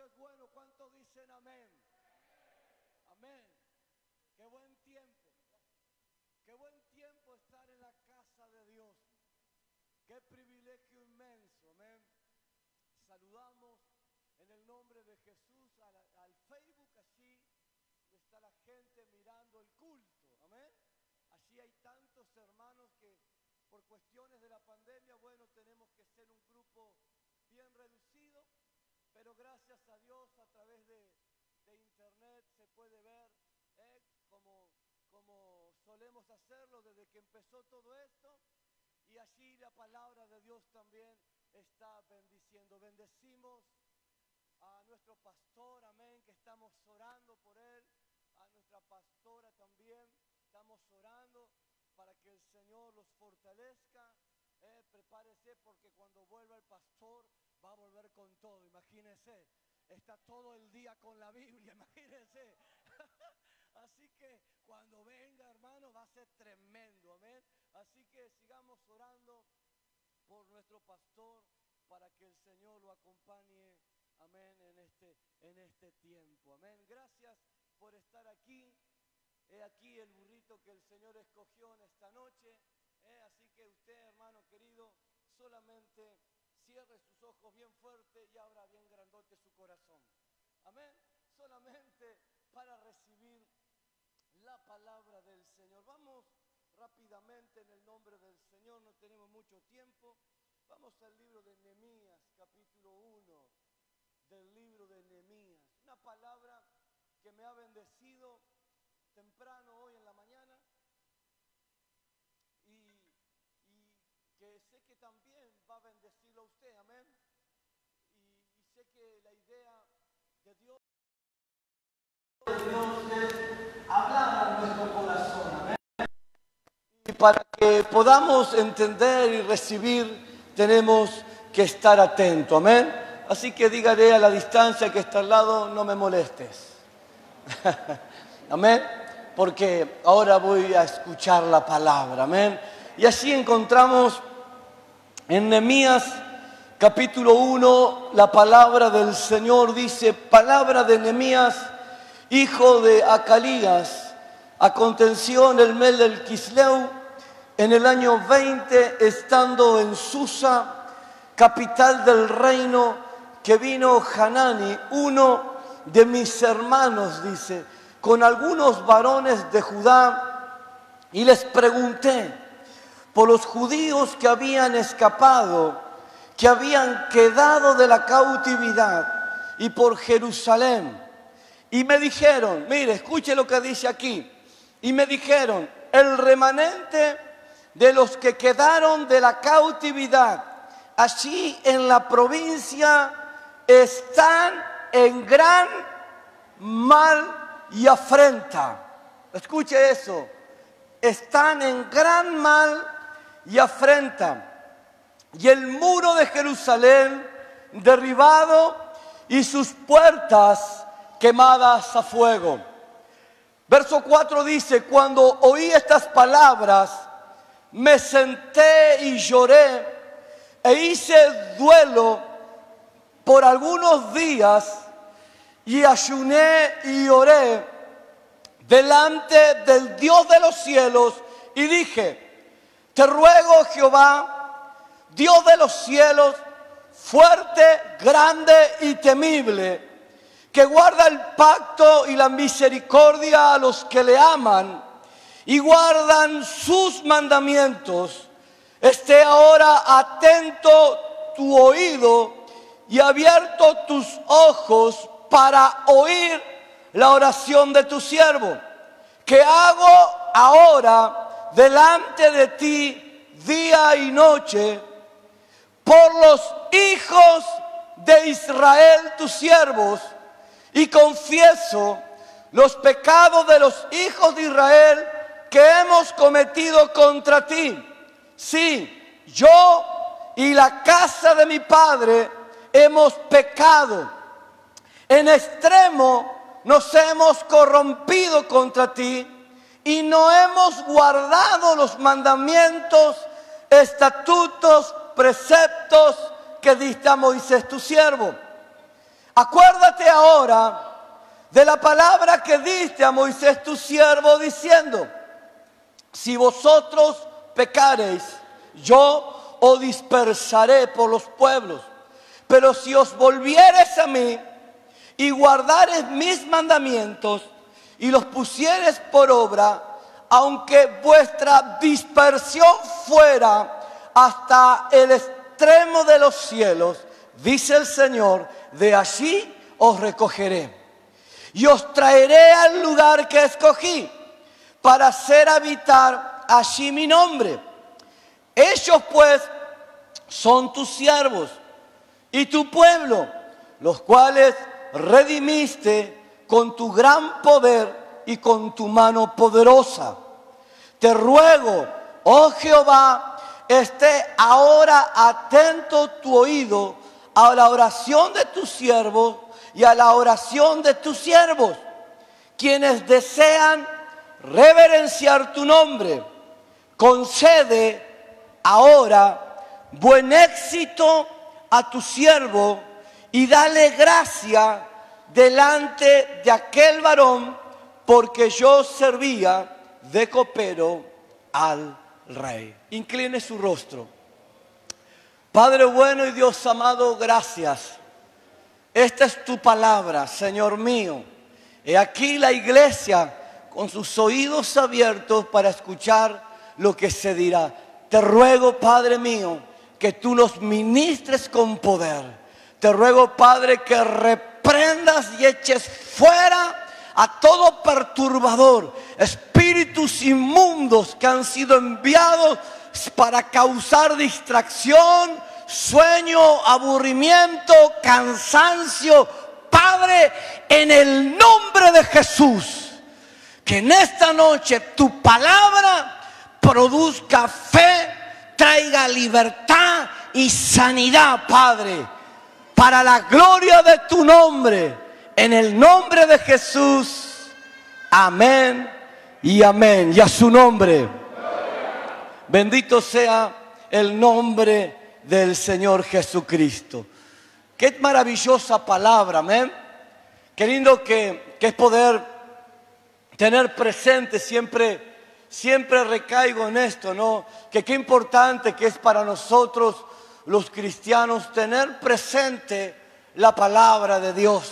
es bueno. ¿Cuántos dicen amén? Amén. Qué buen tiempo. Qué buen tiempo estar en la casa de Dios. Qué privilegio inmenso. Amén. Saludamos en el nombre de Jesús al Facebook. Allí está la gente mirando el culto. Amén. Allí hay tantos hermanos que por cuestiones de la pandemia, bueno, tenemos que ser un grupo bien reducido, pero gracias a Dios a través de internet se puede ver como solemos hacerlo desde que empezó todo esto, y allí la palabra de Dios también está bendiciendo. Bendecimos a nuestro pastor, amén, que estamos orando por él, a nuestra pastora también, estamos orando para que el Señor los fortalezca. Prepárese porque cuando vuelva el pastor va a volver con todo, imagínense, está todo el día con la Biblia, imagínense. Así que cuando venga, hermano, va a ser tremendo, amén. Así que sigamos orando por nuestro pastor para que el Señor lo acompañe, amén, en este tiempo, amén. Gracias por estar aquí. He aquí el burrito que el Señor escogió en esta noche. Así que usted, hermano querido, solamente cierre sus ojos bien fuerte y abra bien grandote su corazón. Amén. Solamente para recibir la palabra del Señor. Vamos rápidamente en el nombre del Señor, no tenemos mucho tiempo. Vamos al libro de Nehemías, capítulo 1 del libro de Nehemías. Una palabra que me ha bendecido temprano hoy en la mañana y que sé que también va a bendecirlo a usted, amén. Y sé que la idea de Dios es hablar a nuestro corazón, amén. Y para que podamos entender y recibir, tenemos que estar atentos, amén. Así que dígale a la distancia que está al lado, no me molestes. Amén. Porque ahora voy a escuchar la palabra, amén. Y así encontramos en Nehemías capítulo 1, la palabra del Señor dice, palabra de Nehemías, hijo de Acalías, aconteció en el mes del Quisleu, en el año 20, estando en Susa, capital del reino, que vino Hanani, uno de mis hermanos, dice, con algunos varones de Judá, y les pregunté por los judíos que habían escapado, que habían quedado de la cautividad, y por Jerusalén. Y me dijeron, mire, escuche lo que dice aquí, y me dijeron, el remanente de los que quedaron de la cautividad, allí en la provincia, están en gran mal y afrenta. Escuche eso, están en gran mal y afrenta, y el muro de Jerusalén derribado y sus puertas quemadas a fuego. Verso 4 dice, cuando oí estas palabras, me senté y lloré e hice duelo por algunos días y ayuné y oré delante del Dios de los cielos y dije, te ruego, Jehová, Dios de los cielos, fuerte, grande y temible, que guarda el pacto y la misericordia a los que le aman y guardan sus mandamientos, esté ahora atento tu oído y abierto tus ojos para oír la oración de tu siervo, que hago ahora delante de ti día y noche por los hijos de Israel tus siervos, y confieso los pecados de los hijos de Israel que hemos cometido contra ti. Sí, yo y la casa de mi padre hemos pecado. En extremo nos hemos corrompido contra ti y no hemos guardado los mandamientos, estatutos, preceptos que diste a Moisés tu siervo. acuérdate ahora de la palabra que diste a Moisés tu siervo, diciendo: si vosotros pecareis, yo os dispersaré por los pueblos. Pero si os volviereis a mí y guardareis mis mandamientos y los pusiereis por obra, aunque vuestra dispersión fuera hasta el extremo de los cielos, dice el Señor, de allí os recogeré y os traeré al lugar que escogí para hacer habitar allí mi nombre. Ellos pues son tus siervos y tu pueblo, los cuales redimiste con tu gran poder y con tu mano poderosa. Te ruego, oh Jehová, esté ahora atento tu oído a la oración de tus siervos y a la oración de tus siervos, quienes desean reverenciar tu nombre. Concede ahora buen éxito a tu siervo y dale gracia delante de aquel varón, porque yo servía de copero al rey. Incline su rostro. Padre bueno y Dios amado, gracias. Esta es tu palabra, Señor mío. He aquí la iglesia con sus oídos abiertos para escuchar lo que se dirá. Te ruego, Padre mío, que tú nos ministres con poder. Te ruego, Padre, que reprendas y eches fuera a todo perturbador, espíritus inmundos que han sido enviados para causar distracción, sueño, aburrimiento, cansancio. Padre, en el nombre de Jesús, que en esta noche tu palabra produzca fe, traiga libertad y sanidad, Padre, para la gloria de tu nombre, en el nombre de Jesús. Amén y amén. Y a su nombre. Bendito sea el nombre del Señor Jesucristo. Qué maravillosa palabra, amén. Qué lindo que es poder tener presente, siempre recaigo en esto, ¿no? Que qué importante que es para nosotros los cristianos tener presente la palabra de Dios,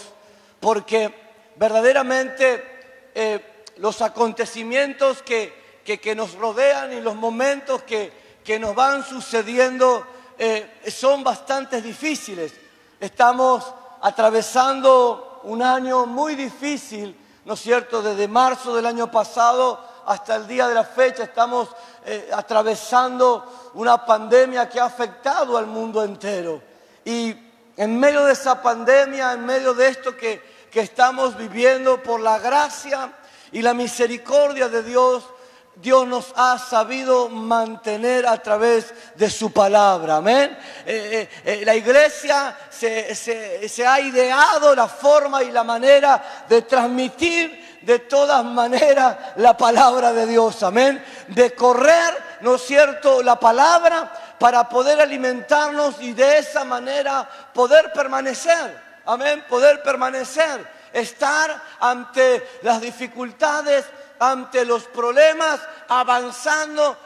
porque verdaderamente los acontecimientos que nos rodean y los momentos que nos van sucediendo son bastante difíciles. Estamos atravesando un año muy difícil, ¿no es cierto? Desde marzo del año pasado hasta el día de la fecha estamos atravesando una pandemia que ha afectado al mundo entero. Y en medio de esa pandemia, en medio de esto que estamos viviendo, por la gracia y la misericordia de Dios, Dios nos ha sabido mantener a través de su palabra, amén. La iglesia se ha ideado la forma y la manera de transmitir de todas maneras la palabra de Dios, amén. De correr, ¿no es cierto?, la palabra para poder alimentarnos y de esa manera poder permanecer, amén, poder permanecer, estar ante las dificultades, ante los problemas, avanzando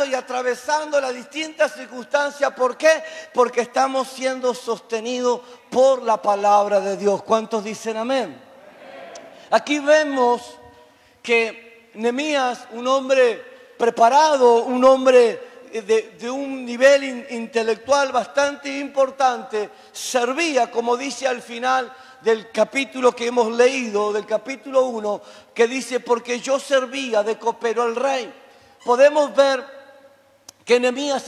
y atravesando las distintas circunstancias. ¿Por qué? Porque estamos siendo sostenidos por la palabra de Dios. ¿Cuántos dicen amén? Aquí vemos que Nehemías, un hombre preparado, un hombre de un nivel intelectual bastante importante, servía, como dice al final del capítulo que hemos leído, del capítulo 1, que dice: porque yo servía de copero al rey. Podemos ver que Nehemías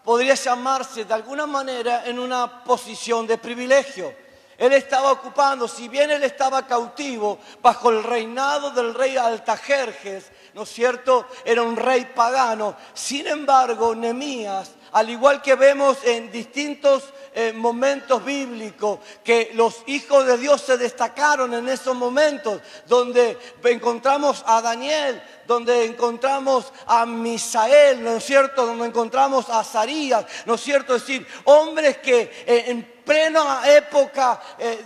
podría llamarse de alguna manera en una posición de privilegio. Él estaba ocupando, si bien él estaba cautivo bajo el reinado del rey Artajerjes, ¿no es cierto?, era un rey pagano. Sin embargo, Nehemías, al igual que vemos en distintos momentos bíblicos, que los hijos de Dios se destacaron en esos momentos, donde encontramos a Daniel, donde encontramos a Misael, ¿no es cierto? Donde encontramos a Azarías, ¿no es cierto? Es decir, hombres que en plena época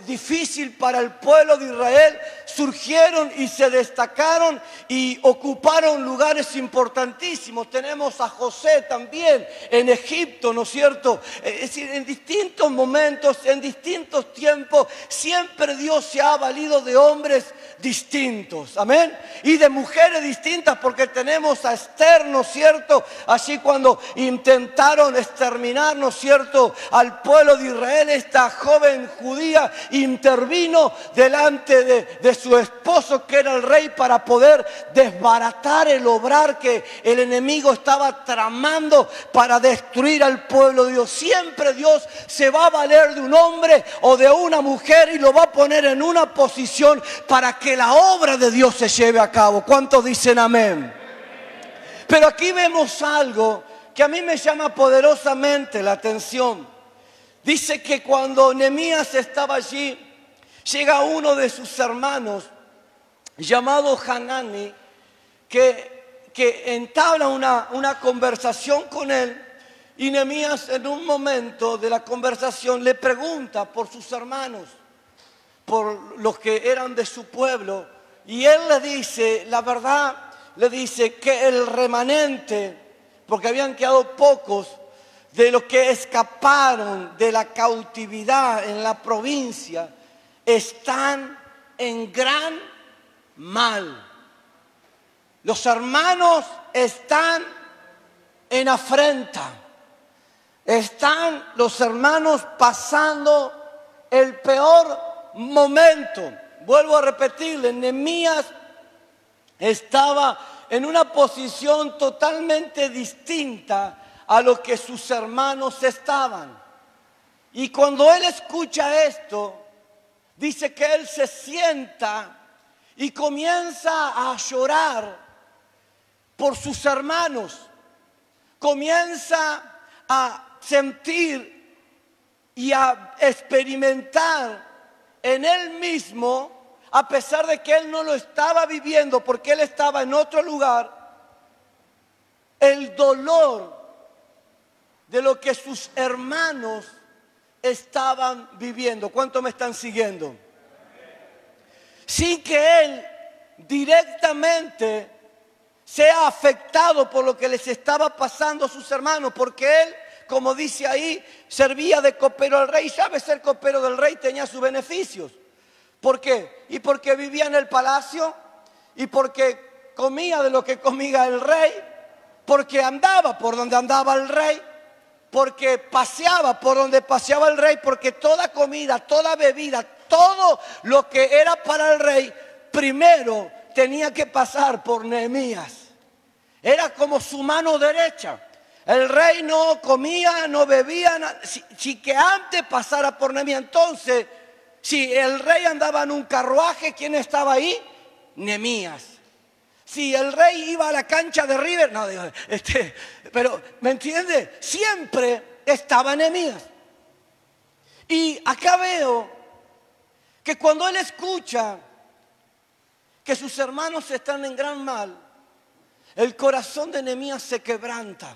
difícil para el pueblo de Israel, surgieron y se destacaron y ocuparon lugares importantísimos. Tenemos a José también en Egipto, ¿no es cierto? Es decir, en distintos momentos, en distintos tiempos, siempre Dios se ha valido de hombres distintos, amén, y de mujeres distintas, porque tenemos a Esther, ¿no es cierto? Así cuando intentaron exterminar, ¿no es cierto?, al pueblo de Israel, esta joven judía intervino delante de su esposo, que era el rey, para poder desbaratar el obrar que el enemigo estaba tramando para destruir al pueblo de Dios. Siempre Dios se va a valer de un hombre o de una mujer y lo va a poner en una posición para que la obra de Dios se lleve a cabo. ¿Cuántos dicen amén? Pero aquí vemos algo que a mí me llama poderosamente la atención. Dice que cuando Nehemías estaba allí, llega uno de sus hermanos llamado Hanani, que entabla una conversación con él, y Nehemías en un momento de la conversación le pregunta por sus hermanos, por los que eran de su pueblo, y él le dice, la verdad, le dice que el remanente, porque habían quedado pocos, de los que escaparon de la cautividad en la provincia, están en gran mal. Los hermanos están en afrenta. Están los hermanos pasando el peor momento. Vuelvo a repetirle, Nehemías estaba en una posición totalmente distinta a lo que sus hermanos estaban. Y cuando él escucha esto, dice que él se sienta y comienza a llorar por sus hermanos. Comienza a sentir y a experimentar en él mismo, a pesar de que él no lo estaba viviendo porque él estaba en otro lugar, el dolor de lo que sus hermanos estaban viviendo. ¿Cuántos me están siguiendo? Sin que él directamente sea afectado por lo que les estaba pasando a sus hermanos, porque él, como dice ahí, servía de copero al rey. ¿Sabe? Ser copero del rey tenía sus beneficios. ¿Por qué? Y porque vivía en el palacio, y porque comía de lo que comía el rey, porque andaba por donde andaba el rey, porque paseaba por donde paseaba el rey, porque toda comida, toda bebida, todo lo que era para el rey, primero tenía que pasar por Nehemías. Era como su mano derecha. El rey no comía, no bebía, si que antes pasara por Nehemías. Entonces, si el rey andaba en un carruaje, ¿quién estaba ahí? Nehemías. Si el rey iba a la cancha de River, no, pero ¿me entiende? Siempre estaba Nehemías. Y acá veo que cuando él escucha que sus hermanos están en gran mal, el corazón de Nehemías se quebranta.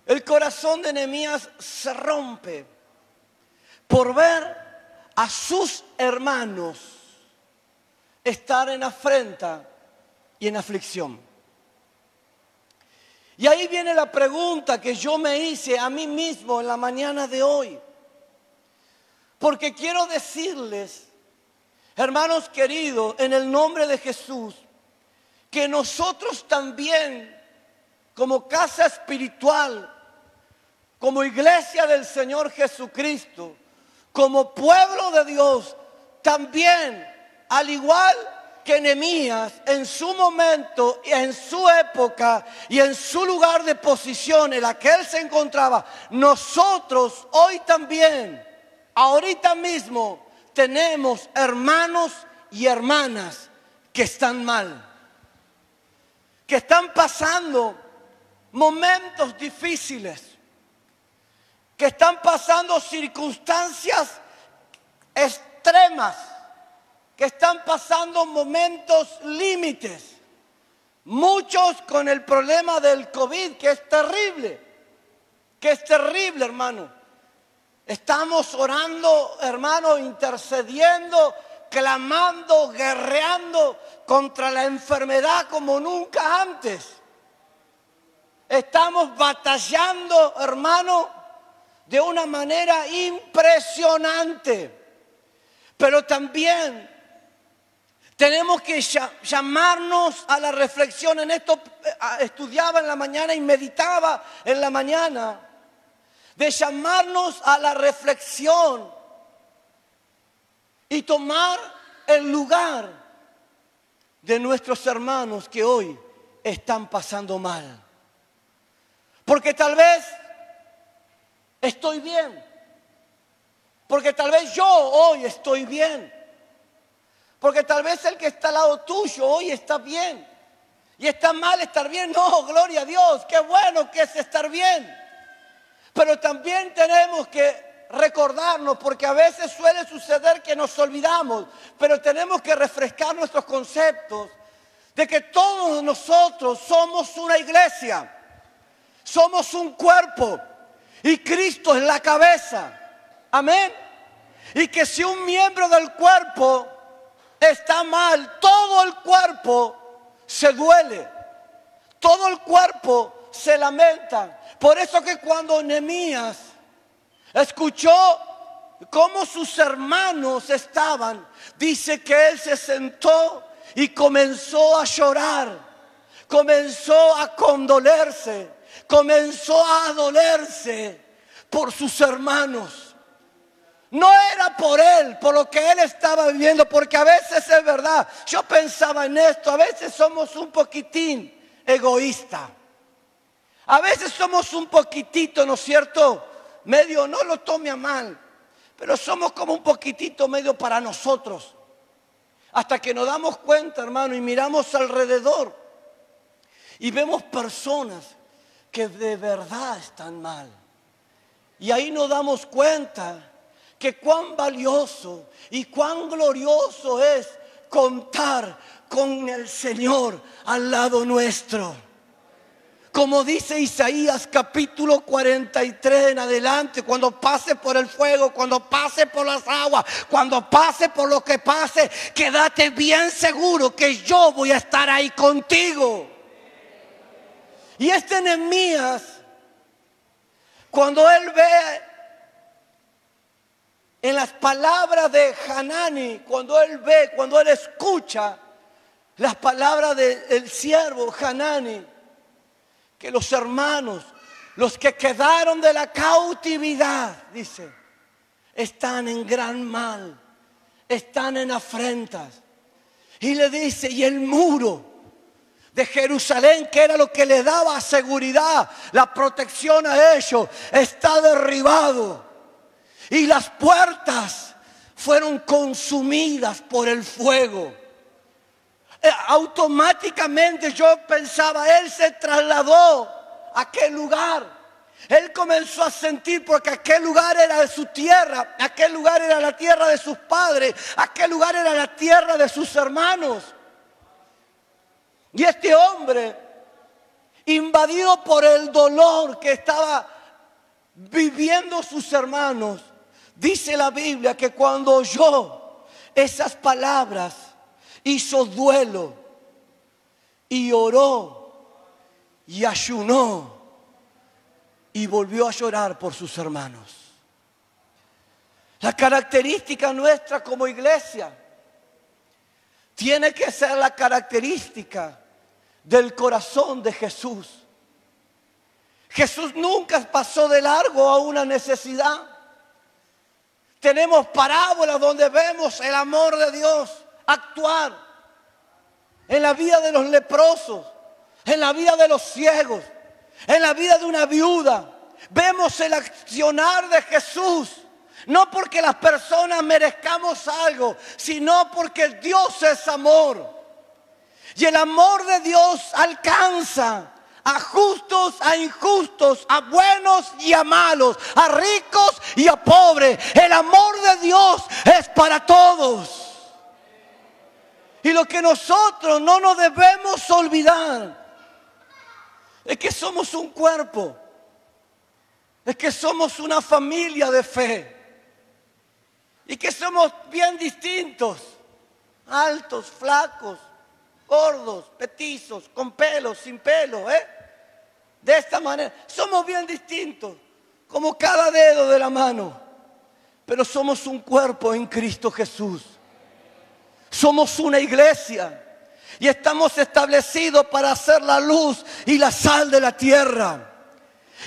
El corazón de Nehemías se rompe por ver a sus hermanos estar en afrenta y en aflicción. Y ahí viene la pregunta que yo me hice a mí mismo en la mañana de hoy. Porque quiero decirles, hermanos queridos, en el nombre de Jesús, que nosotros también, como casa espiritual, como iglesia del Señor Jesucristo, como pueblo de Dios, también, al igual que Nehemías, en su momento, en su época y en su lugar de posición en la que él se encontraba, nosotros hoy también, ahorita mismo, tenemos hermanos y hermanas que están mal, que están pasando momentos difíciles, que que están pasando circunstancias extremas, que están pasando momentos límites. Muchos con el problema del COVID, que es terrible, hermano. Estamos orando, hermano, intercediendo, clamando, guerreando contra la enfermedad como nunca antes. Estamos batallando, hermano, de una manera impresionante. Pero también tenemos que llamarnos a la reflexión. En esto estudiaba en la mañana y meditaba en la mañana. De llamarnos a la reflexión y tomar el lugar de nuestros hermanos que hoy están pasando mal. Porque tal vez estoy bien. Porque tal vez yo hoy estoy bien. Porque tal vez el que está al lado tuyo hoy está bien. Y está mal estar bien. No, gloria a Dios. Qué bueno que es estar bien. Pero también tenemos que recordarnos, porque a veces suele suceder que nos olvidamos, pero tenemos que refrescar nuestros conceptos de que todos nosotros somos una iglesia, somos un cuerpo y Cristo es la cabeza. Amén. Y que si un miembro del cuerpo está mal, todo el cuerpo se duele, todo el cuerpo se lamenta. Por eso que cuando Nehemías escuchó cómo sus hermanos estaban, dice que él se sentó y comenzó a llorar, comenzó a condolerse, comenzó a dolerse por sus hermanos. No era por él, por lo que él estaba viviendo, porque a veces es verdad, yo pensaba en esto, a veces somos un poquitín egoístas. A veces somos un poquitito, ¿no es cierto? Medio, no lo tome a mal, pero somos como un poquitito medio para nosotros. Hasta que nos damos cuenta, hermano, y miramos alrededor y vemos personas que de verdad están mal. Y ahí nos damos cuenta que cuán valioso y cuán glorioso es contar con el Señor al lado nuestro. Como dice Isaías capítulo 43 en adelante, cuando pase por el fuego, cuando pase por las aguas, cuando pase por lo que pase, quédate bien seguro que yo voy a estar ahí contigo. Y este Nehemías, cuando él ve en las palabras de Hanani, cuando él escucha las palabras del siervo Hanani, que los hermanos, los que quedaron de la cautividad, dice, están en gran mal, están en afrentas. Y le dice, y el muro de Jerusalén, que era lo que le daba seguridad, la protección a ellos, está derribado. Y las puertas fueron consumidas por el fuego. Automáticamente yo pensaba, él se trasladó a aquel lugar. Él comenzó a sentir, porque aquel lugar era de su tierra, aquel lugar era la tierra de sus padres, aquel lugar era la tierra de sus hermanos. Y este hombre, invadido por el dolor que estaba viviendo sus hermanos, dice la Biblia que cuando oyó esas palabras, hizo duelo y oró y ayunó y volvió a llorar por sus hermanos. La característica nuestra como iglesia tiene que ser la característica del corazón de Jesús. Jesús nunca pasó de largo a una necesidad. Tenemos parábolas donde vemos el amor de Dios actuar en la vida de los leprosos, en la vida de los ciegos, en la vida de una viuda. Vemos el accionar de Jesús, no porque las personas merezcamos algo, sino porque Dios es amor. Y el amor de Dios alcanza a justos, a injustos, a buenos y a malos, a ricos y a pobres. El amor de Dios es para todos. Y lo que nosotros no nos debemos olvidar es que somos un cuerpo, es que somos una familia de fe y que somos bien distintos, altos, flacos, gordos, petizos, con pelo, sin pelo, de esta manera. Somos bien distintos, como cada dedo de la mano, pero somos un cuerpo en Cristo Jesús. Somos una iglesia y estamos establecidos para ser la luz y la sal de la tierra.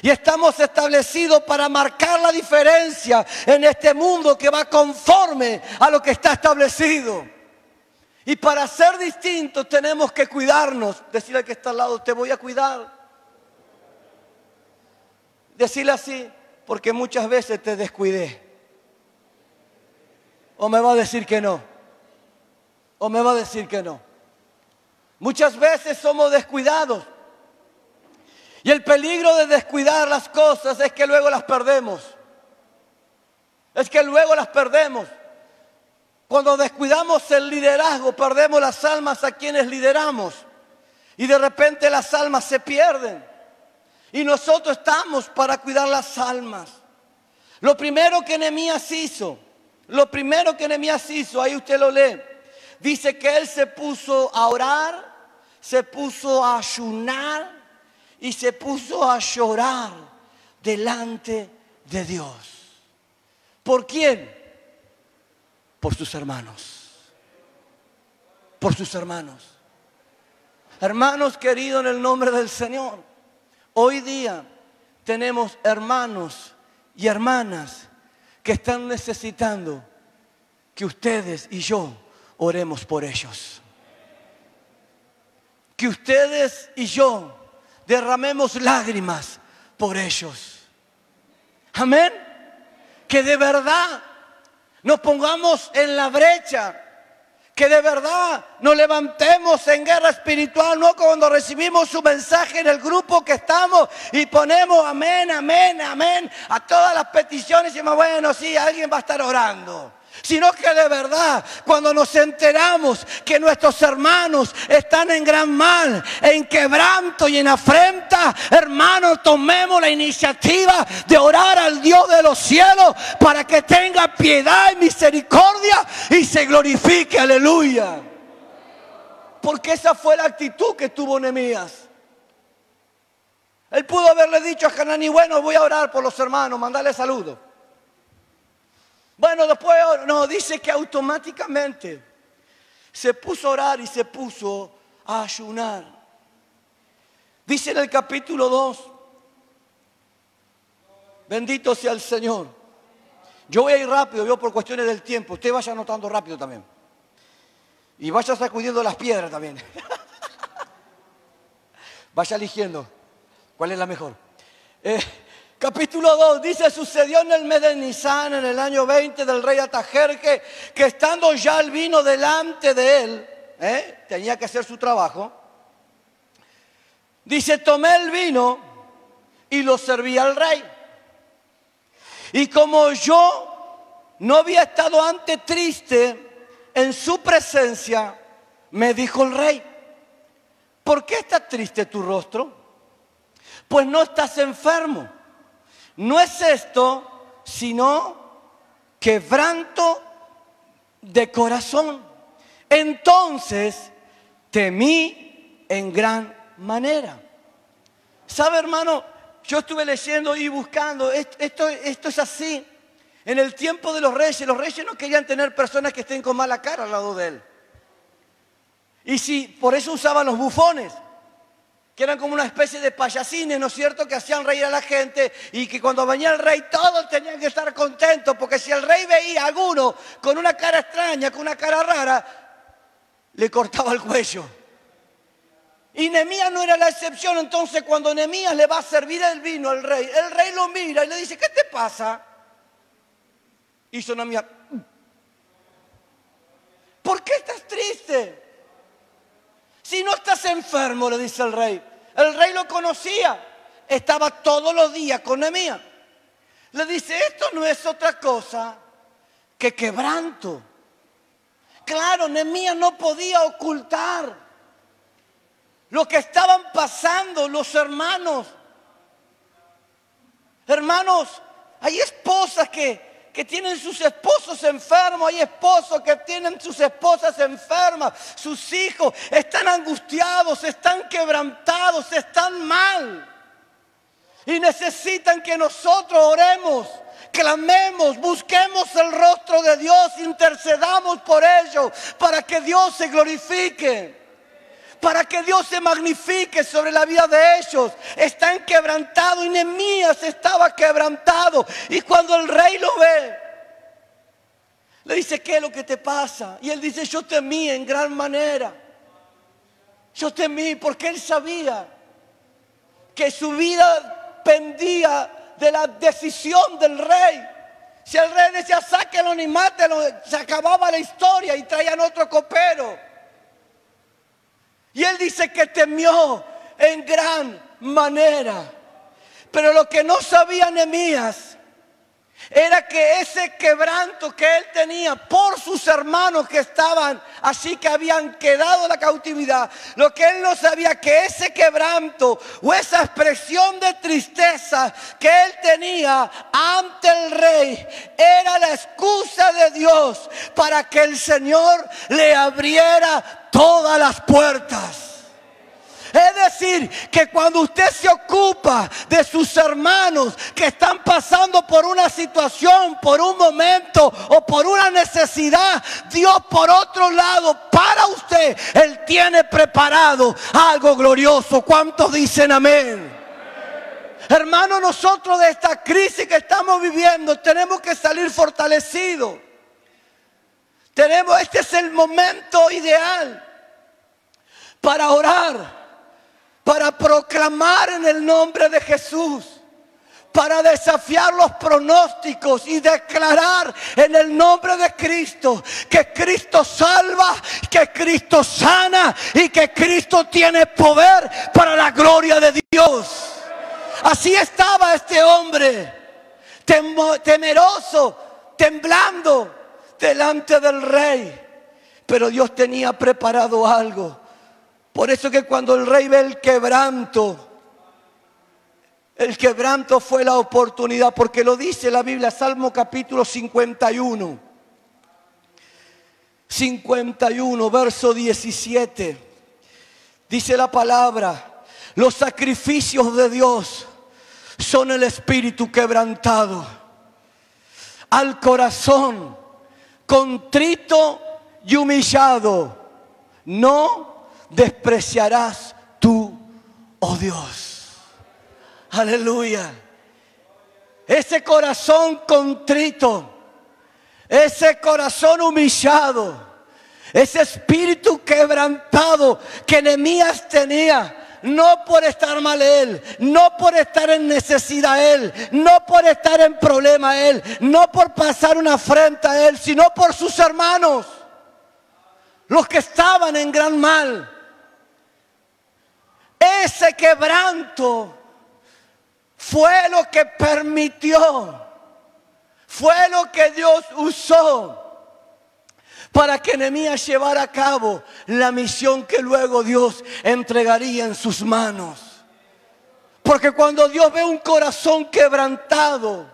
Y estamos establecidos para marcar la diferencia en este mundo que va conforme a lo que está establecido. Y para ser distintos tenemos que cuidarnos. Decirle al que está al lado, te voy a cuidar. Decirle así, porque muchas veces te descuidé. O me va a decir que no. O me va a decir que no. Muchas veces somos descuidados. Y el peligro de descuidar las cosas es que luego las perdemos. Es que luego las perdemos. Cuando descuidamos el liderazgo, perdemos las almas a quienes lideramos. Y de repente las almas se pierden. Y nosotros estamos para cuidar las almas. Lo primero que Nehemías hizo, ahí usted lo lee, dice que él se puso a orar, se puso a ayunar y se puso a llorar delante de Dios. ¿Por quién? Por sus hermanos. Por sus hermanos. Hermanos queridos, en el nombre del Señor, hoy día tenemos hermanos y hermanas que están necesitando que ustedes y yo oremos por ellos. Que ustedes y yo derramemos lágrimas por ellos. Amén. Que de verdad nos pongamos en la brecha. Que de verdad nos levantemos en guerra espiritual, no cuando recibimos su mensaje en el grupo que estamos y ponemos amén, amén, amén a todas las peticiones y decimos, bueno, sí, alguien va a estar orando. Sino que de verdad, cuando nos enteramos que nuestros hermanos están en gran mal, en quebranto y en afrenta, hermanos, tomemos la iniciativa de orar al Dios de los cielos para que tenga piedad y misericordia y se glorifique, aleluya. Porque esa fue la actitud que tuvo Nehemías. Él pudo haberle dicho a Hananí, bueno, voy a orar por los hermanos, mandarle saludos. Bueno, después no, dice que automáticamente se puso a orar y se puso a ayunar. Dice en el capítulo 2, bendito sea el Señor. Yo voy a ir rápido, yo por cuestiones del tiempo. Usted vaya anotando rápido también. Y vaya sacudiendo las piedras también. Vaya eligiendo cuál es la mejor. Capítulo 2 dice, sucedió en el mes de Nisán, en el año 20 del rey Atajerje, que estando ya el vino delante de él, tenía que hacer su trabajo. Dice, tomé el vino y lo serví al rey. Y como yo no había estado antes triste en su presencia, me dijo el rey, ¿por qué está triste tu rostro? Pues no estás enfermo. No es esto, sino quebranto de corazón. Entonces temí en gran manera. ¿Sabe, hermano? Yo estuve leyendo y buscando. Esto es así. En el tiempo de los reyes no querían tener personas que estén con mala cara al lado de él. Y si por eso usaban los bufones, que eran como una especie de payasines, ¿no es cierto?, que hacían reír a la gente y que cuando venía el rey todos tenían que estar contentos, porque si el rey veía a alguno con una cara extraña, con una cara rara, le cortaba el cuello. Y Nehemías no era la excepción. Entonces cuando Nehemías le va a servir el vino al rey, el rey lo mira y le dice, ¿qué te pasa? Hizo Nehemías, ¿por qué estás triste? Si no estás enfermo, le dice el rey. El rey lo conocía. Estaba todos los días con Nehemías. Le dice, esto no es otra cosa que quebranto. Claro, Nehemías no podía ocultar lo que estaban pasando los hermanos. Hermanos, hay esposas que tienen sus esposos enfermos, hay esposos que tienen sus esposas enfermas, sus hijos están angustiados, están quebrantados, están mal. Y necesitan que nosotros oremos, clamemos, busquemos el rostro de Dios, intercedamos por ellos, para que Dios se glorifique, para que Dios se magnifique sobre la vida de ellos. Están quebrantados y Nehemías estaba quebrantado. Y cuando el rey lo ve, le dice, ¿qué es lo que te pasa? Y él dice, yo temí en gran manera. Yo temí porque él sabía que su vida pendía de la decisión del rey. Si el rey decía, sáquenlo ni mátenlo, se acababa la historia y traían otro copero. Y él dice que temió en gran manera. Pero lo que no sabía Nehemías era que ese quebranto que él tenía por sus hermanos que estaban así, que habían quedado en la cautividad, lo que él no sabía, que ese quebranto o esa expresión de tristeza que él tenía ante el rey era la excusa de Dios para que el Señor le abriera todas las puertas. Es decir, que cuando usted se ocupa de sus hermanos que están pasando por una situación, por un momento o por una necesidad, Dios por otro lado, para usted, Él tiene preparado algo glorioso. ¿Cuántos dicen amén? Hermanos, nosotros de esta crisis que estamos viviendo tenemos que salir fortalecidos. Este es el momento ideal para orar, para proclamar en el nombre de Jesús, para desafiar los pronósticos y declarar en el nombre de Cristo que Cristo salva, que Cristo sana y que Cristo tiene poder para la gloria de Dios. Así estaba este hombre, temeroso, temblando delante del rey, pero Dios tenía preparado algo. Por eso que cuando el rey ve el quebranto fue la oportunidad, porque lo dice la Biblia, Salmo capítulo 51, verso 17. Dice la palabra, los sacrificios de Dios son el espíritu quebrantado, al corazón contrito y humillado no despreciarás tú, oh Dios. Aleluya. Ese corazón contrito, ese corazón humillado, ese espíritu quebrantado que Nehemías tenía, no por estar mal él, no por estar en necesidad él, no por estar en problema él, no por pasar una afrenta a él, sino por sus hermanos, los que estaban en gran mal. Ese quebranto fue lo que permitió, fue lo que Dios usó para que Nehemías llevara a cabo la misión que luego Dios entregaría en sus manos. Porque cuando Dios ve un corazón quebrantado,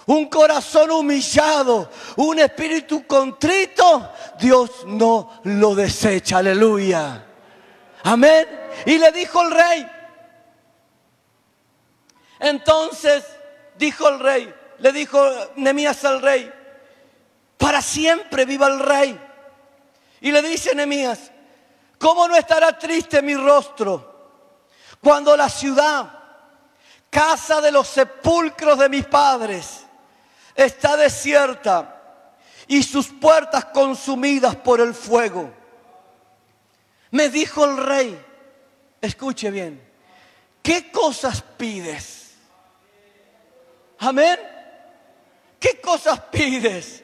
un corazón humillado, un espíritu contrito, Dios no lo desecha. Aleluya. Amén. Y le dijo el rey. Entonces dijo el rey, le dijo Nehemías al rey, para siempre viva el rey. Y le dice Nehemías, ¿cómo no estará triste mi rostro cuando la ciudad, casa de los sepulcros de mis padres, está desierta y sus puertas consumidas por el fuego? Me dijo el rey, escuche bien, ¿qué cosas pides? Amén. ¿Qué cosas pides?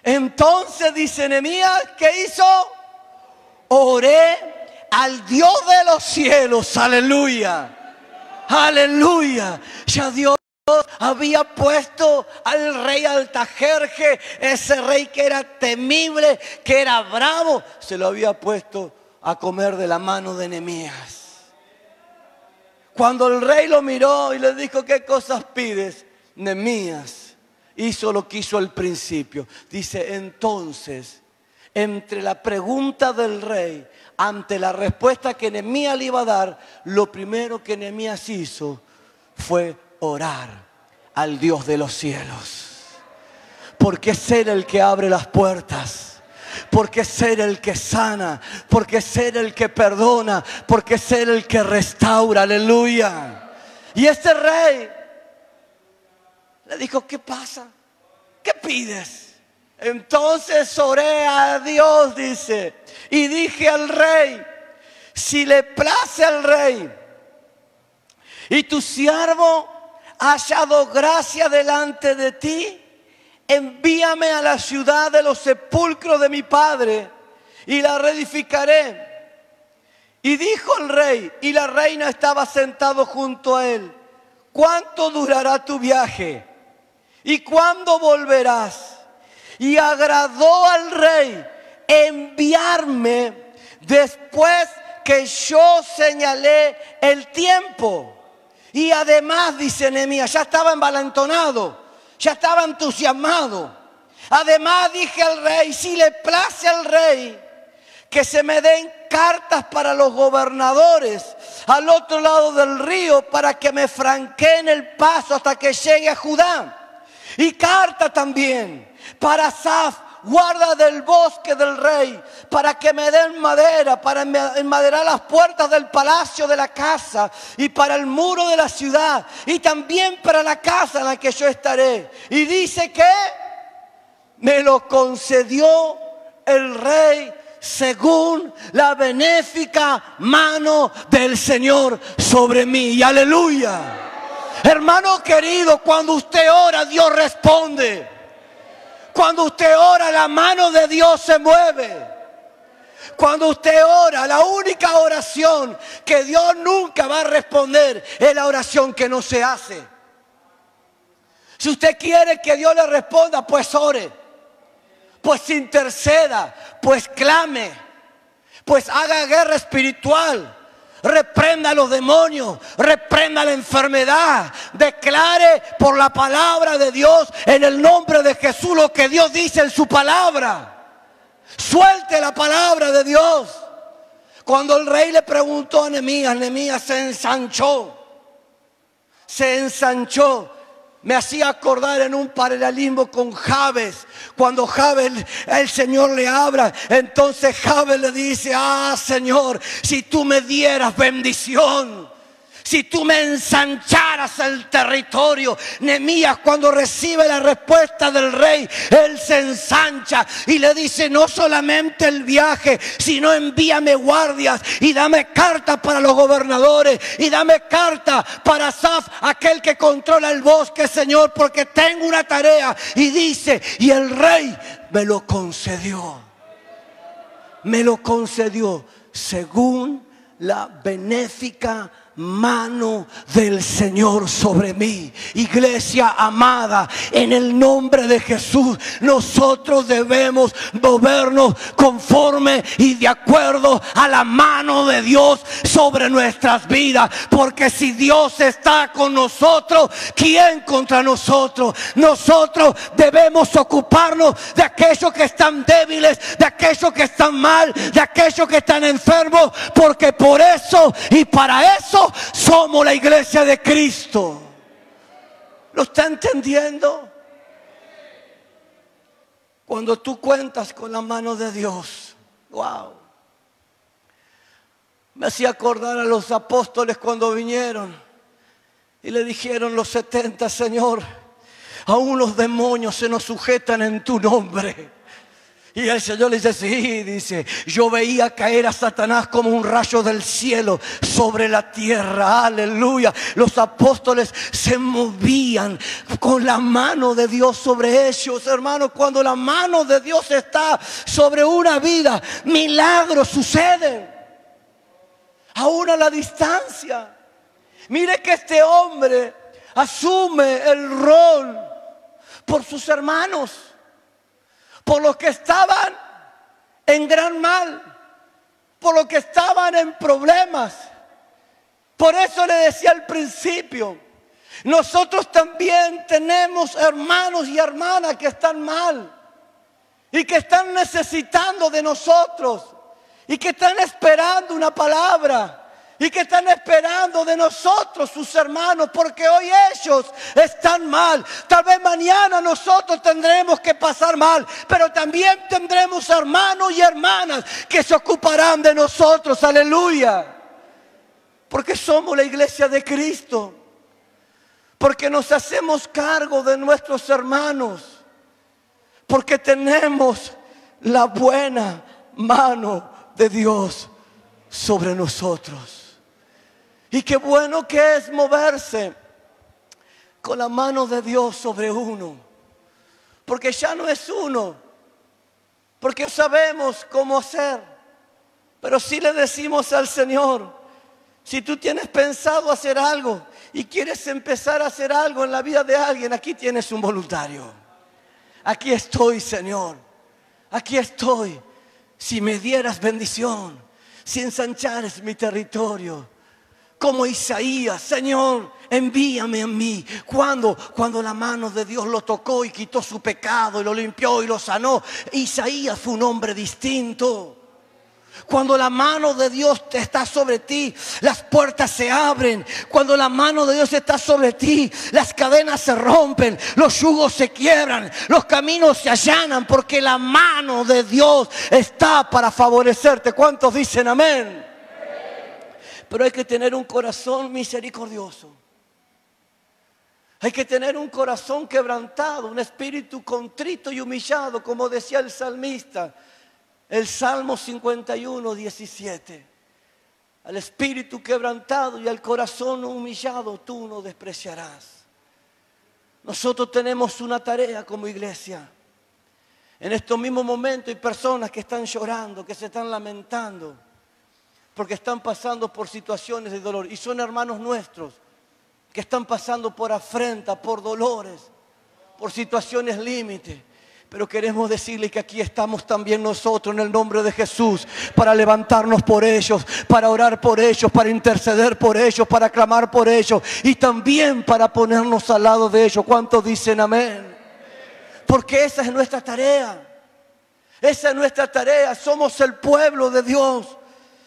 Entonces dice Nehemías, ¿qué hizo? Oré al Dios de los cielos, aleluya, aleluya. Ya Dios había puesto al rey Artajerjes, ese rey que era temible, que era bravo, se lo había puesto a comer de la mano de Nehemías. Cuando el rey lo miró y le dijo, ¿qué cosas pides? Nehemías hizo lo que hizo al principio. Dice, entonces, entre la pregunta del rey ante la respuesta que Nehemías le iba a dar, lo primero que Nehemías hizo fue orar al Dios de los cielos. Porque es Él el que abre las puertas. Porque es Él el que sana, porque es Él el que perdona, porque es Él el que restaura, aleluya. Y este rey le dijo, ¿qué pasa? ¿Qué pides? Entonces oré a Dios, dice, y dije al rey, si le place al rey y tu siervo ha hallado gracia delante de ti, envíame a la ciudad de los sepulcros de mi padre y la reedificaré. Y dijo el rey, y la reina estaba sentado junto a él, ¿cuánto durará tu viaje? ¿Y cuándo volverás? Y agradó al rey enviarme después que yo señalé el tiempo. Y además, dice Nehemías, ya estaba envalentonado, ya estaba entusiasmado. Además dije al rey, si le place al rey, que se me den cartas para los gobernadores al otro lado del río para que me franqueen el paso hasta que llegue a Judá. Y carta también para Asaf, guarda del bosque del rey, para que me den madera, para enmaderar las puertas del palacio de la casa y para el muro de la ciudad y también para la casa en la que yo estaré. Y dice que me lo concedió el rey según la benéfica mano del Señor sobre mí. Y aleluya. Hermano querido, cuando usted ora, Dios responde. Cuando usted ora, la mano de Dios se mueve. Cuando usted ora, la única oración que Dios nunca va a responder es la oración que no se hace. Si usted quiere que Dios le responda, pues ore, pues interceda, pues clame, pues haga guerra espiritual. Reprenda a los demonios, reprenda la enfermedad, declare por la palabra de Dios en el nombre de Jesús lo que Dios dice en su palabra. Suelte la palabra de Dios. Cuando el rey le preguntó a Nehemías, Nehemías se ensanchó. Me hacía acordar en un paralelismo con Jabes. Cuando Jabes, el Señor le habla, entonces Jabes le dice, Señor, si tú me dieras bendición, si tú me ensancharas el territorio. Nehemías, cuando recibe la respuesta del rey, él se ensancha y le dice, no solamente el viaje, sino envíame guardias y dame carta para los gobernadores y dame carta para Asaf, aquel que controla el bosque, Señor, porque tengo una tarea. Y dice, y el rey me lo concedió según la benéfica mano del Señor sobre mí. Iglesia amada, en el nombre de Jesús, nosotros debemos movernos conforme y de acuerdo a la mano de Dios sobre nuestras vidas. Porque si Dios está con nosotros, ¿quién contra nosotros? Nosotros debemos ocuparnos de aquellos que están débiles, de aquellos que están mal, de aquellos que están enfermos, porque por eso y para eso somos la iglesia de Cristo. ¿Lo está entendiendo? Cuando tú cuentas con la mano de Dios, wow. Me hacía acordar a los apóstoles cuando vinieron y le dijeron los 70, Señor, aún los demonios se nos sujetan en tu nombre. Y el Señor le dice, sí, dice, yo veía caer a Satanás como un rayo del cielo sobre la tierra, aleluya. Los apóstoles se movían con la mano de Dios sobre ellos, hermanos. Cuando la mano de Dios está sobre una vida, milagros suceden. aún a la distancia. Mire que este hombre asume el rol por sus hermanos, por los que estaban en gran mal, por los que estaban en problemas. Por eso le decía al principio, nosotros también tenemos hermanos y hermanas que están mal y que están necesitando de nosotros y que están esperando una palabra y que están esperando de nosotros, sus hermanos, porque hoy ellos están mal. Tal vez mañana nosotros tendremos que pasar mal, pero también tendremos hermanos y hermanas que se ocuparán de nosotros. Aleluya. Porque somos la iglesia de Cristo. Porque nos hacemos cargo de nuestros hermanos. Porque tenemos la buena mano de Dios sobre nosotros. Y qué bueno que es moverse con la mano de Dios sobre uno. Porque ya no es uno. Porque sabemos cómo hacer. Pero sí le decimos al Señor, si tú tienes pensado hacer algo y quieres empezar a hacer algo en la vida de alguien, aquí tienes un voluntario. Aquí estoy, Señor. Aquí estoy. Si me dieras bendición, si ensanchares mi territorio. Como Isaías, Señor, envíame a mí. Cuando la mano de Dios lo tocó y quitó su pecado y lo limpió y lo sanó. Isaías fue un hombre distinto. Cuando la mano de Dios está sobre ti, las puertas se abren. Cuando la mano de Dios está sobre ti, las cadenas se rompen, los yugos se quiebran, los caminos se allanan, porque la mano de Dios está para favorecerte. ¿Cuántos dicen amén? Pero hay que tener un corazón misericordioso. Hay que tener un corazón quebrantado, un espíritu contrito y humillado, como decía el salmista. El Salmo 51, 17. Al espíritu quebrantado y al corazón humillado tú no despreciarás. Nosotros tenemos una tarea como iglesia. En estos mismos momentos hay personas que están llorando, que se están lamentando, porque están pasando por situaciones de dolor. Y son hermanos nuestros que están pasando por afrenta, por dolores, por situaciones límite. Pero queremos decirle que aquí estamos también nosotros en el nombre de Jesús para levantarnos por ellos, para orar por ellos, para interceder por ellos, para clamar por ellos y también para ponernos al lado de ellos. ¿Cuántos dicen amén? Porque esa es nuestra tarea. Esa es nuestra tarea. Somos el pueblo de Dios.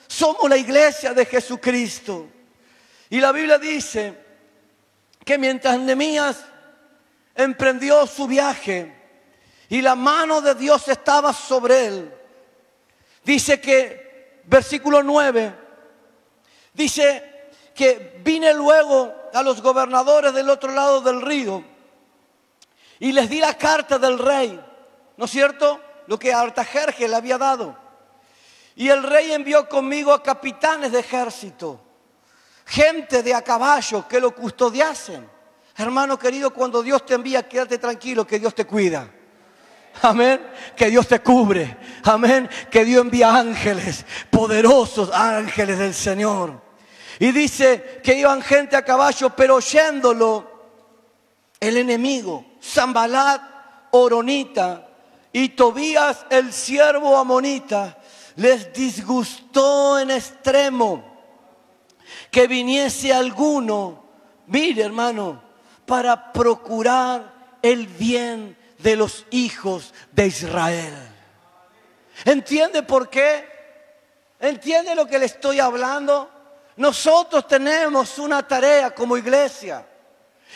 Somos la iglesia de Jesucristo. Y la Biblia dice que mientras Nehemías emprendió su viaje y la mano de Dios estaba sobre él, dice que, versículo 9, dice que vine luego a los gobernadores del otro lado del río y les di la carta del rey, ¿no es cierto? Lo que Artajerjes le había dado. Y el rey envió conmigo a capitanes de ejército, gente de a caballo que lo custodiasen. Hermano querido, cuando Dios te envía, quédate tranquilo que Dios te cuida. Amén, que Dios te cubre. Amén, que Dios envía ángeles, poderosos ángeles del Señor. Y dice que iban gente a caballo, pero oyéndolo el enemigo, Sanbalat horonita y Tobías el siervo amonita, les disgustó en extremo que viniese alguno, mire hermano, para procurar el bien de los hijos de Israel. ¿Entiende por qué? ¿Entiende lo que le estoy hablando? Nosotros tenemos una tarea como iglesia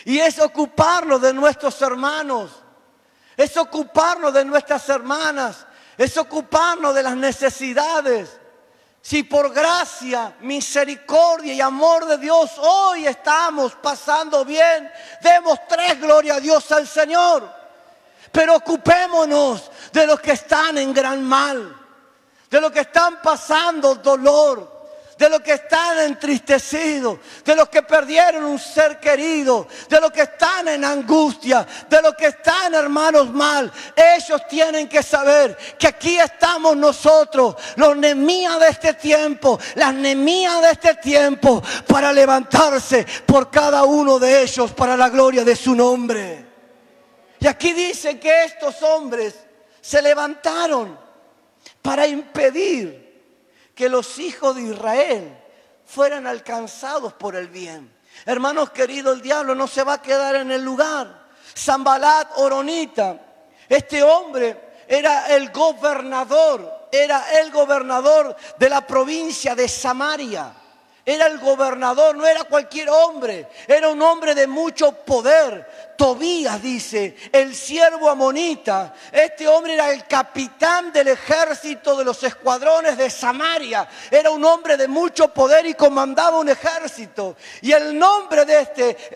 y es ocuparnos de nuestros hermanos, es ocuparnos de nuestras hermanas, es ocuparnos de las necesidades. Si por gracia, misericordia y amor de Dios hoy estamos pasando bien, demos tres gloria a Dios al Señor. Pero ocupémonos de los que están en gran mal, de los que están pasando dolor, de los que están entristecidos, de los que perdieron un ser querido, de los que están en angustia, de los que están, hermanos, mal. Ellos tienen que saber que aquí estamos nosotros, los Nehemías de este tiempo, las Nehemías de este tiempo, para levantarse por cada uno de ellos para la gloria de su nombre. Y aquí dice que estos hombres se levantaron para impedir que los hijos de Israel fueran alcanzados por el bien. Hermanos queridos, el diablo no se va a quedar en el lugar. Sanbalat Horonita, este hombre era el gobernador de la provincia de Samaria. Era el gobernador, no era cualquier hombre, era un hombre de mucho poder. Tobías dice, el siervo amonita, este hombre era el capitán del ejército de los escuadrones de Samaria. Era un hombre de mucho poder y comandaba un ejército. Y el nombre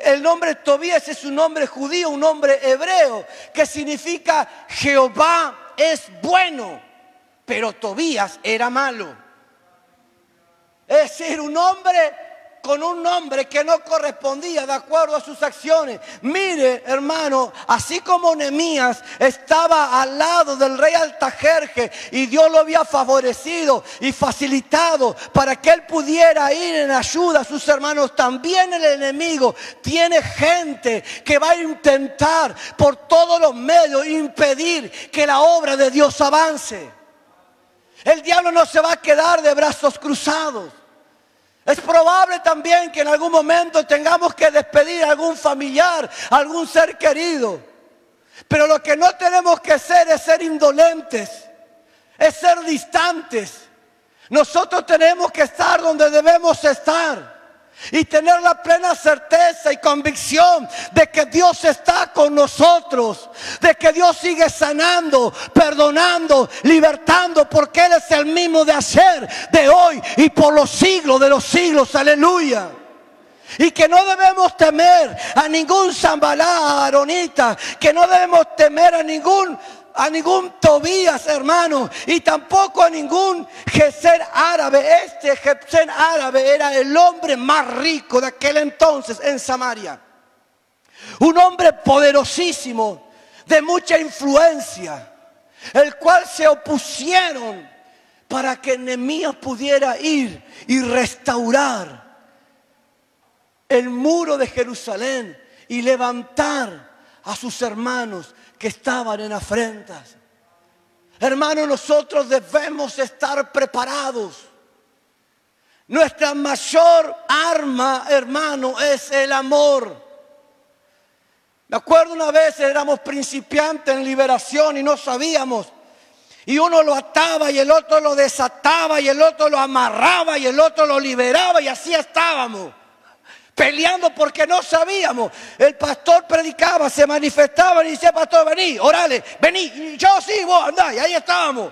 el nombre Tobías es un nombre judío, un nombre hebreo, que significa Jehová es bueno, pero Tobías era malo. Es decir, un hombre con un nombre que no correspondía de acuerdo a sus acciones. Mire, hermano, así como Nehemías estaba al lado del rey Artajerjes y Dios lo había favorecido y facilitado para que él pudiera ir en ayuda a sus hermanos, también el enemigo tiene gente que va a intentar por todos los medios impedir que la obra de Dios avance. El diablo no se va a quedar de brazos cruzados. Es probable también que en algún momento tengamos que despedir a algún familiar, a algún ser querido. Pero lo que no tenemos que hacer es ser indolentes, es ser distantes. Nosotros tenemos que estar donde debemos estar y tener la plena certeza y convicción de que Dios está con nosotros, de que Dios sigue sanando, perdonando, libertando, porque Él es el mismo de ayer, de hoy y por los siglos de los siglos. Aleluya. Y que no debemos temer a ningún Sanbalat Horonita, que no debemos temer a ningún Tobías, hermano, y tampoco a ningún Gesem árabe. Este Gesem árabe era el hombre más rico de aquel entonces en Samaria. Un hombre poderosísimo, de mucha influencia, el cual se opusieron para que Nehemías pudiera ir y restaurar el muro de Jerusalén y levantar a sus hermanos que estaban en afrentas. Hermanos, nosotros debemos estar preparados. Nuestra mayor arma, hermano, es el amor. Me acuerdo una vez éramos principiantes en liberación y no sabíamos. Y uno lo ataba y el otro lo desataba y el otro lo amarraba y el otro lo liberaba y así estábamos. Peleando porque no sabíamos. El pastor predicaba, se manifestaba y decía: pastor, vení, orale, vení. Y yo sí, vos andá. Y ahí estábamos.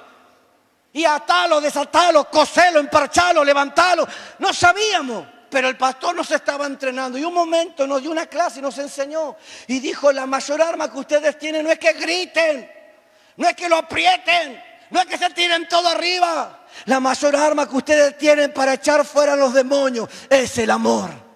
Y atalo, desatalo, coselo, emparchalo, levantalo. No sabíamos. Pero el pastor nos estaba entrenando. Y un momento nos dio una clase y nos enseñó. Y dijo: la mayor arma que ustedes tienen no es que griten, no es que lo aprieten, no es que se tiren todo arriba. La mayor arma que ustedes tienen para echar fuera a los demonios es el amor.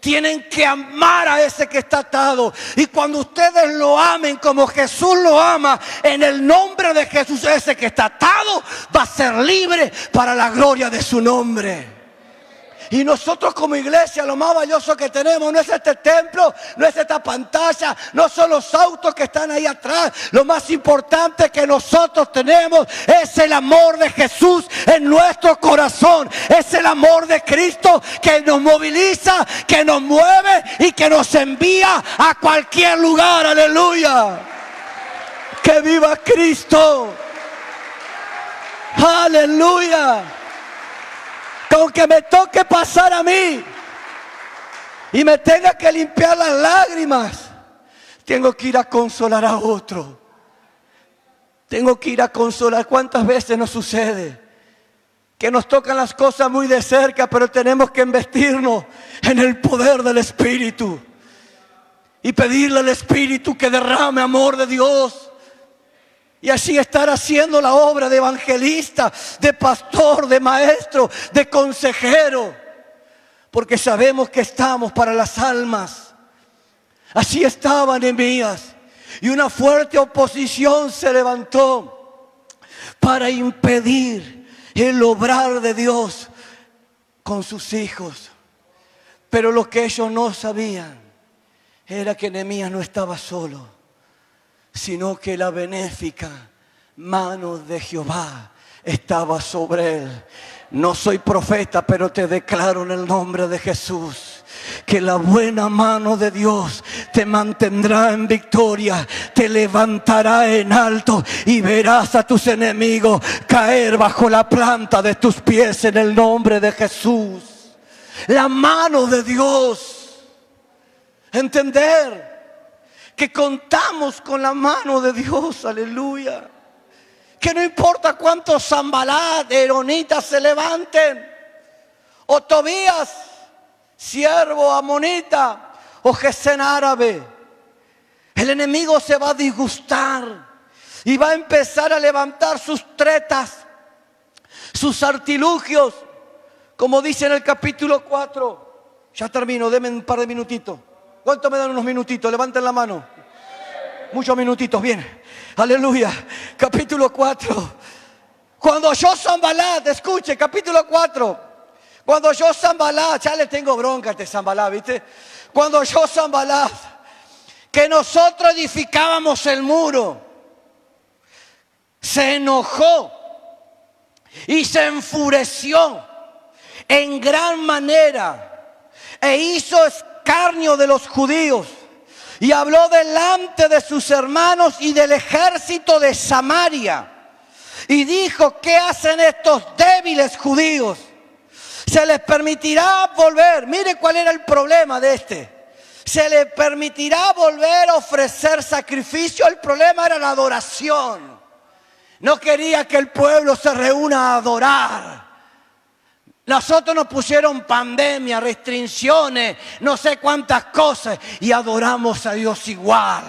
Tienen que amar a ese que está atado. Y cuando ustedes lo amen como Jesús lo ama, en el nombre de Jesús, ese que está atado va a ser libre para la gloria de su nombre. Y nosotros como iglesia, lo más valioso que tenemos no es este templo, no es esta pantalla, no son los autos que están ahí atrás. Lo más importante que nosotros tenemos es el amor de Jesús en nuestro corazón. Es el amor de Cristo que nos moviliza, que nos mueve y que nos envía a cualquier lugar. Aleluya. Que viva Cristo. Aleluya. Que aunque me toque pasar a mí y me tenga que limpiar las lágrimas, tengo que ir a consolar a otro. Tengo que ir a consolar. ¿Cuántas veces nos sucede que nos tocan las cosas muy de cerca, pero tenemos que investirnos en el poder del Espíritu y pedirle al Espíritu que derrame amor de Dios, Y así estar haciendo la obra de evangelista, de pastor, de maestro, de consejero. Porque sabemos que estamos para las almas. Así estaba Nehemías. Y una fuerte oposición se levantó para impedir el obrar de Dios con sus hijos. Pero lo que ellos no sabían era que Nehemías no estaba solo, sino que la benéfica mano de Jehová estaba sobre él. No soy profeta, pero te declaro en el nombre de Jesús que la buena mano de Dios te mantendrá en victoria, te levantará en alto y verás a tus enemigos caer bajo la planta de tus pies en el nombre de Jesús. La mano de Dios. Entender que contamos con la mano de Dios, aleluya. Que no importa cuántos Sanbalat, eronitas se levanten, o Tobías, siervo amonita, o Gesén árabe, el enemigo se va a disgustar y va a empezar a levantar sus tretas, sus artilugios, como dice en el capítulo 4. Ya termino, denme un par de minutitos. ¿Cuánto me dan unos minutitos? Levanten la mano. Muchos minutitos, bien. Aleluya. Capítulo 4. Cuando oyó Sanbalat, escuche, capítulo 4. Cuando oyó Sanbalat, ya le tengo bronca a este Sanbalat, ¿viste? Cuando oyó Sanbalat que nosotros edificábamos el muro, se enojó y se enfureció en gran manera e hizo escarnio de los judíos y habló delante de sus hermanos y del ejército de Samaria y dijo: ¿qué hacen estos débiles judíos? Se les permitirá volver. Mire cuál era el problema de este. Se les permitirá volver a ofrecer sacrificio. El problema era la adoración. No quería que el pueblo se reúna a adorar. Nosotros nos pusieron pandemia, restricciones, no sé cuántas cosas, y adoramos a Dios igual.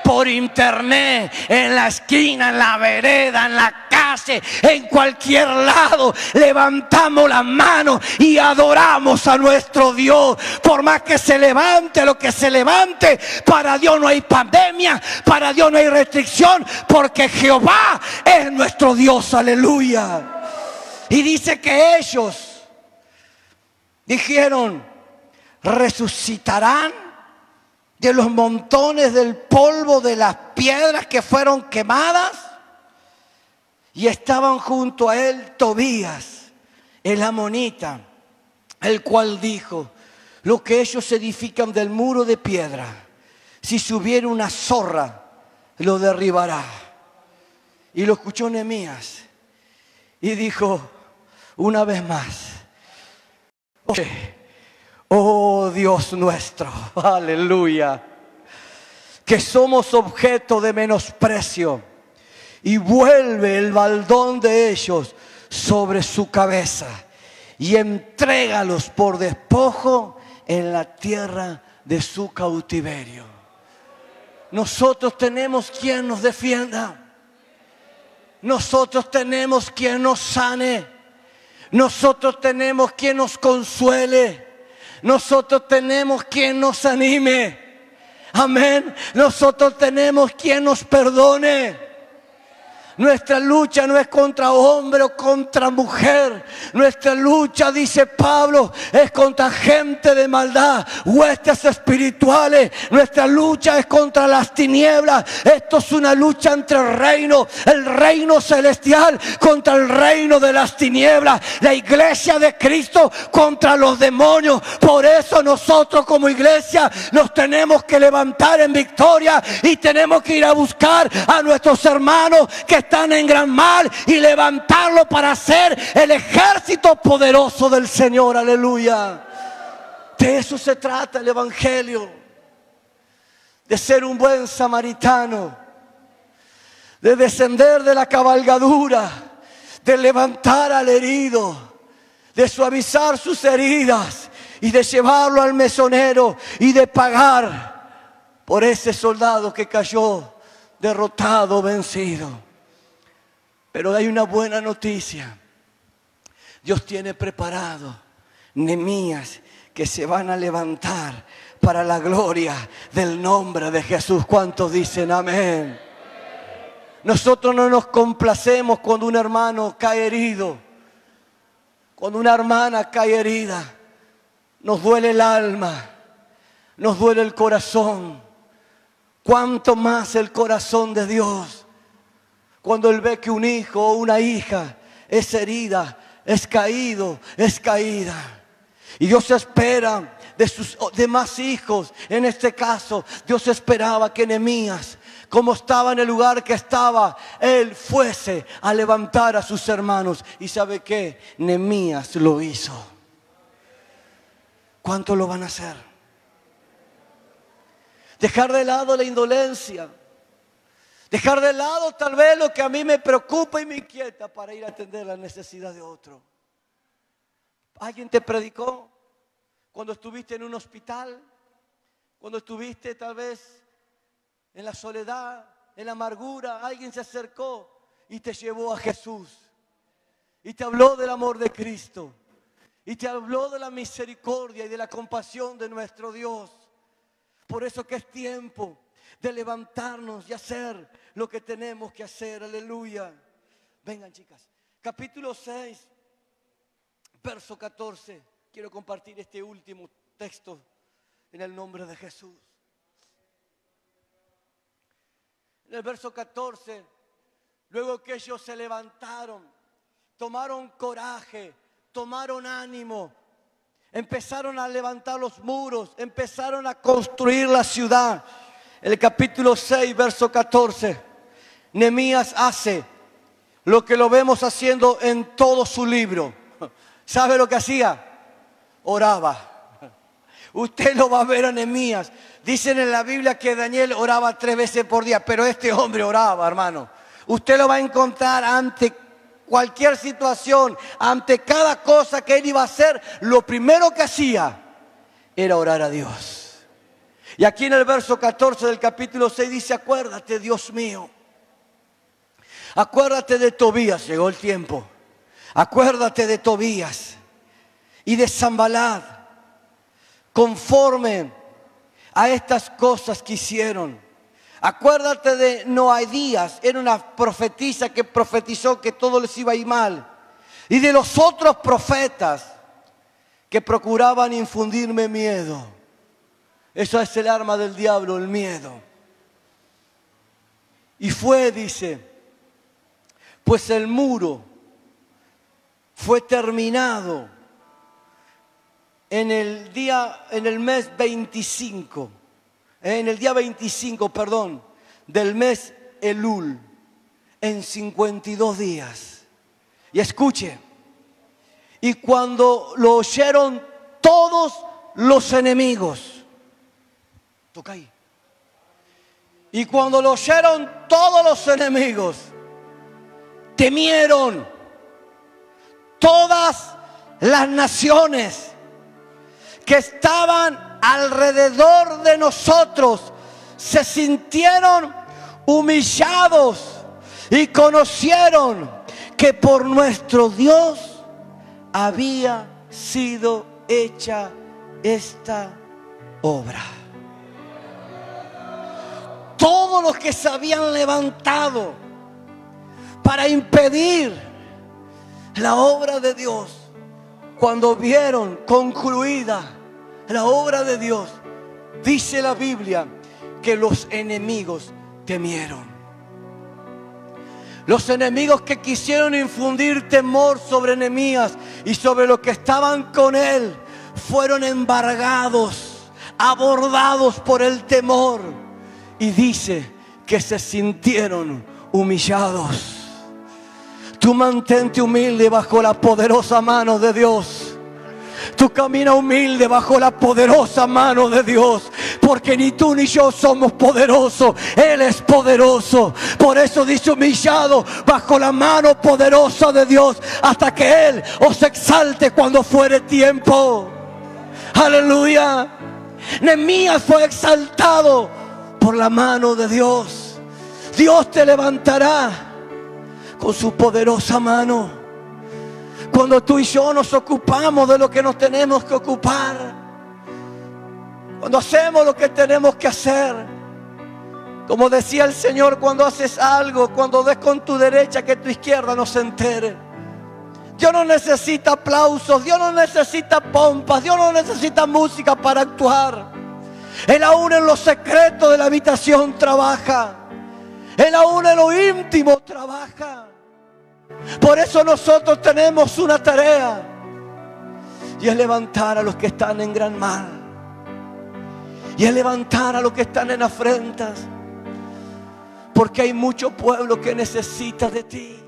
Por internet, en la esquina, en la vereda, en la calle, en cualquier lado, levantamos las manos y adoramos a nuestro Dios. Por más que se levante lo que se levante, para Dios no hay pandemia, para Dios no hay restricción, porque Jehová es nuestro Dios, aleluya. Y dice que ellos dijeron: resucitarán de los montones del polvo de las piedras que fueron quemadas. Y estaban junto a él Tobías, el amonita, el cual dijo: lo que ellos edifican del muro de piedra, si subiera una zorra, lo derribará. Y lo escuchó Nehemías y dijo una vez más: oh Dios nuestro, aleluya, que somos objeto de menosprecio, y vuelve el baldón de ellos sobre su cabeza y entrégalos por despojo en la tierra de su cautiverio. Nosotros tenemos quien nos defienda. Nosotros tenemos quien nos sane. Nosotros tenemos quien nos consuele. Nosotros tenemos quien nos anime. Amén. Nosotros tenemos quien nos perdone. Nuestra lucha no es contra hombre o contra mujer. Nuestra lucha, dice Pablo, es contra gente de maldad, huestes espirituales. Nuestra lucha es contra las tinieblas. Esto es una lucha entre el reino celestial contra el reino de las tinieblas. La iglesia de Cristo contra los demonios. Por eso nosotros como iglesia nos tenemos que levantar en victoria y tenemos que ir a buscar a nuestros hermanos que están en gran mal y levantarlo para ser el ejército poderoso del Señor, aleluya. De eso se trata el evangelio, de ser un buen samaritano, de descender de la cabalgadura, de levantar al herido, de suavizar sus heridas y de llevarlo al mesonero y de pagar por ese soldado que cayó derrotado, vencido. Pero hay una buena noticia. Dios tiene preparado Nehemías que se van a levantar para la gloria del nombre de Jesús. ¿Cuántos dicen amén? Nosotros no nos complacemos cuando un hermano cae herido, cuando una hermana cae herida. Nos duele el alma, nos duele el corazón. Cuánto más el corazón de Dios cuando Él ve que un hijo o una hija es herida, es caído, es caída. Y Dios espera de sus demás hijos. En este caso, Dios esperaba que Nehemías, como estaba en el lugar que estaba, él fuese a levantar a sus hermanos. ¿Y sabe qué? Nehemías lo hizo. ¿Cuánto lo van a hacer? Dejar de lado la indolencia. Dejar de lado tal vez lo que a mí me preocupa y me inquieta para ir a atender la necesidad de otro. ¿Alguien te predicó cuando estuviste en un hospital? Cuando estuviste tal vez en la soledad, en la amargura. Alguien se acercó y te llevó a Jesús. Y te habló del amor de Cristo. Y te habló de la misericordia y de la compasión de nuestro Dios. Por eso que es tiempo de levantarnos y hacer lo que tenemos que hacer. Aleluya. Vengan, chicas. Capítulo 6. Verso 14, quiero compartir este último texto en el nombre de Jesús. En el verso 14, luego que ellos se levantaron, tomaron coraje, tomaron ánimo, empezaron a levantar los muros, empezaron a construir la ciudad. En el capítulo 6, verso 14, Nehemías hace lo que lo vemos haciendo en todo su libro. ¿Sabe lo que hacía? Oraba. Usted lo va a ver en Nehemías. Dicen en la Biblia que Daniel oraba 3 veces por día, pero este hombre oraba, hermano. Usted lo va a encontrar ante cualquier situación, ante cada cosa que él iba a hacer. Lo primero que hacía era orar a Dios. Y aquí en el verso 14 del capítulo 6 dice: acuérdate, Dios mío. Acuérdate de Tobías. Llegó el tiempo. Acuérdate de Tobías y de Sanbalat, conforme a estas cosas que hicieron. Acuérdate de Noadías, era una profetisa que profetizó que todo les iba a ir mal. Y de los otros profetas que procuraban infundirme miedo. Eso es el arma del diablo, el miedo. Y fue, dice, pues el muro fue terminado en el mes 25, en el día 25, perdón, del mes Elul, en 52 días. Y escuche, y cuando lo oyeron todos los enemigos, toca ahí. Y cuando lo oyeron todos los enemigos, temieron. Todas las naciones que estaban alrededor de nosotros se sintieron humillados y conocieron que por nuestro Dios había sido hecha esta obra. Todos los que se habían levantado para impedir la obra de Dios, cuando vieron concluida la obra de Dios, dice la Biblia que los enemigos temieron. Los enemigos que quisieron infundir temor sobre Nehemías y sobre los que estaban con él fueron embargados, abordados por el temor, y dice que se sintieron humillados. Tú mantente humilde bajo la poderosa mano de Dios. Tú camina humilde bajo la poderosa mano de Dios. Porque ni tú ni yo somos poderosos. Él es poderoso. Por eso dice: humillado bajo la mano poderosa de Dios, hasta que Él os exalte cuando fuere tiempo. Aleluya. Nehemías fue exaltado por la mano de Dios. Dios te levantará con su poderosa mano. Cuando tú y yo nos ocupamos de lo que nos tenemos que ocupar, cuando hacemos lo que tenemos que hacer, como decía el Señor, cuando haces algo, cuando des con tu derecha, que tu izquierda no se entere. Dios no necesita aplausos, Dios no necesita pompas, Dios no necesita música para actuar. Él aún en lo secreto de la habitación trabaja. Él aún en lo íntimo trabaja. Por eso nosotros tenemos una tarea, y es levantar a los que están en gran mal, y es levantar a los que están en afrentas, porque hay mucho pueblo que necesita de ti,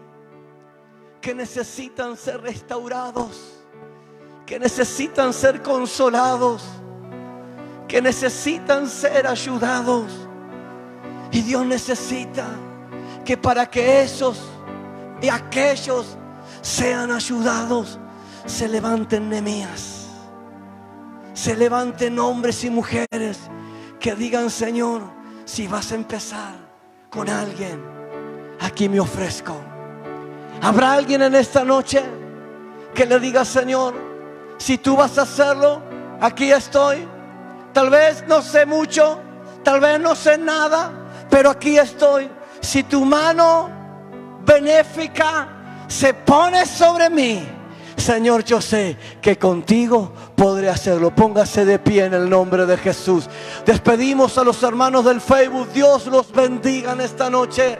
que necesitan ser restaurados, que necesitan ser consolados, que necesitan ser ayudados. Y Dios necesita que para que esos y aquellos sean ayudados, se levanten Nehemías, se levanten hombres y mujeres que digan: Señor, si vas a empezar con alguien, aquí me ofrezco. ¿Habrá alguien en esta noche que le diga: Señor, si tú vas a hacerlo, aquí estoy? Tal vez no sé mucho, tal vez no sé nada, pero aquí estoy. Si tu mano benéfica se pone sobre mí, Señor, yo sé que contigo podré hacerlo. Póngase de pie en el nombre de Jesús. Despedimos a los hermanos del Facebook. Dios los bendiga en esta noche.